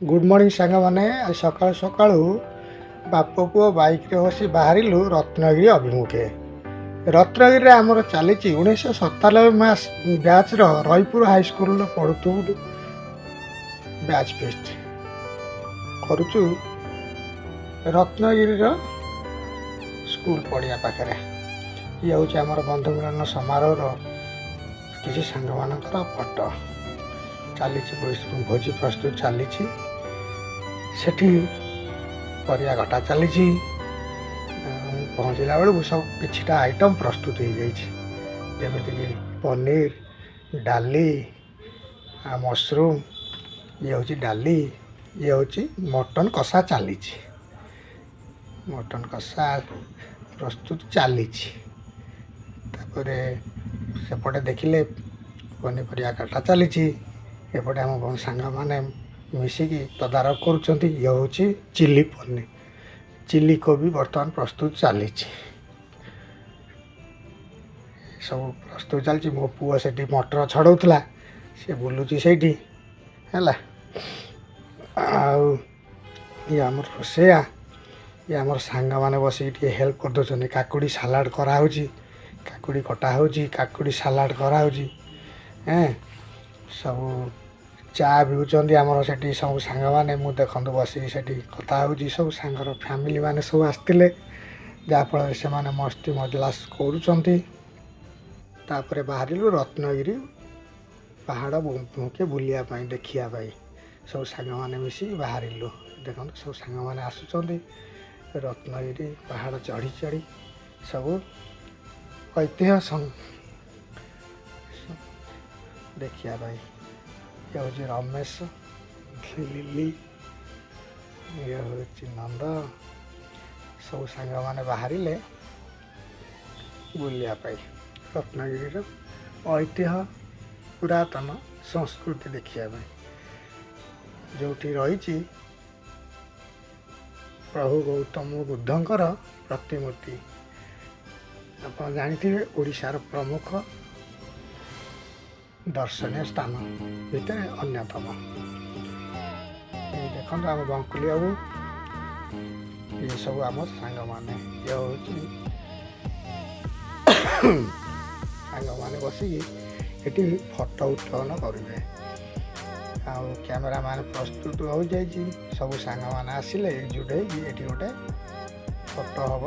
Good morning सांग मैंने सका सका बाप पुओ बैक बसी बाहर रत्नगिरी अभिमुखे। रत्नगिरी आमर चली 1997 बैच रईपुर हाईस्कल पढ़ु बैच फेस्ट करुचु रत्नगिरी स्कूल पड़िया पाखे। ये हूँ आम बंधु मिलन समारोह किसी सांग मान फटो चली भोजी प्रस्तुत चली सेठी परिया घटा चली पहुँचला बेलू सब किछिटा आइटम प्रस्तुत हो जाती पनीर डाली मशरूम ये हूँ डाली ये हूँ मटन कषा चली मटन कषा प्रस्तुत चली सेपटे देखिले पनीपरिया काटा चली एपटे आम सांग मैंने मिसिकी तदारख करुँच। ये हूँ चिली पनीर चिली कोबी बर्तमान प्रस्तुत चली सब प्रस्तुत चलती। मो पुओ से मटर छड़ाऊला सी बुलूची से आम रोसैया ये आम सांग मैंने बस हेल्प कर दौरान काकुड़ी सालाड कराऊ काकुड़ी कटा हो काकुड़ी सालाड कराऊ सब चा पिउछन्ति आमर सेठी सब सांग मैंने मु देखु बस कथा हो सब सांगर फैमिली मैंने सब आसते जहाँफल से मैंने मस्ती मजलास कर बाहर रत्नगिरी पहाड़ मुखे बुलायापाई देखापी सब सांग मैंने मिसिक बाहर देखो सब सांग मैंने आसुँच रत्नगिरी पहाड़ चढ़ी चढ़ी सब ऐतिह्य देखापी। ये हूँ रमेश लिली ये हूँ नंद सब सांग मैंने बाहर बुलायापाई रत्नगिरी ऐतिह्य पुरातन संस्कृति देखापी जो रही प्रभु गौतम बुद्धंकर प्रतिमूर्ति आप जानी ओडिशार प्रमुख दर्शनीय स्थान भितर अन्यतम। देखो आम बंकुली बाबू ये सब आम सांग मैंने ये हूँ सांग मैंने बसिकी ये फटो उत्तोलन करेंगे कैमेरा मैंने प्रस्तुत हो जाइए सब सांग मैंने आसिले एकजुट होती गोटे फटो हम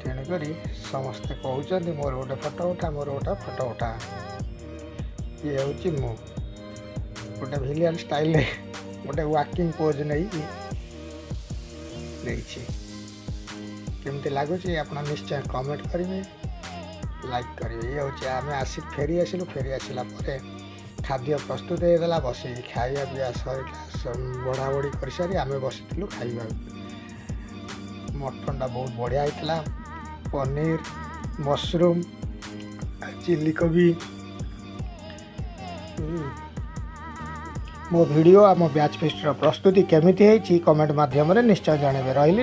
तेणुक समस्ते कहते मोर गोटे फटो उठा मोर गोटे फटो उठा। ये हूँ मु गोटे भिलियन स्टाइल गोटे वाकिंग पोज नहीं केमती लगुच आप निश्चय कमेंट करेंगे लाइक करेंगे। ये हूँ आम आसी फेरी आसलु फेरी आसला खाद्य प्रस्तुत होगा बस खाया पीवा सर बड़ा बड़ी कर सारी आम बसी खाइबा मटनटा बहुत बढ़िया होता पनीर मशरूम चिली कोबी मो वीडियो आम बैच फेस्ट प्रस्तुति केमिति है कमेंट माध्यम निश्चय जनइबे रही।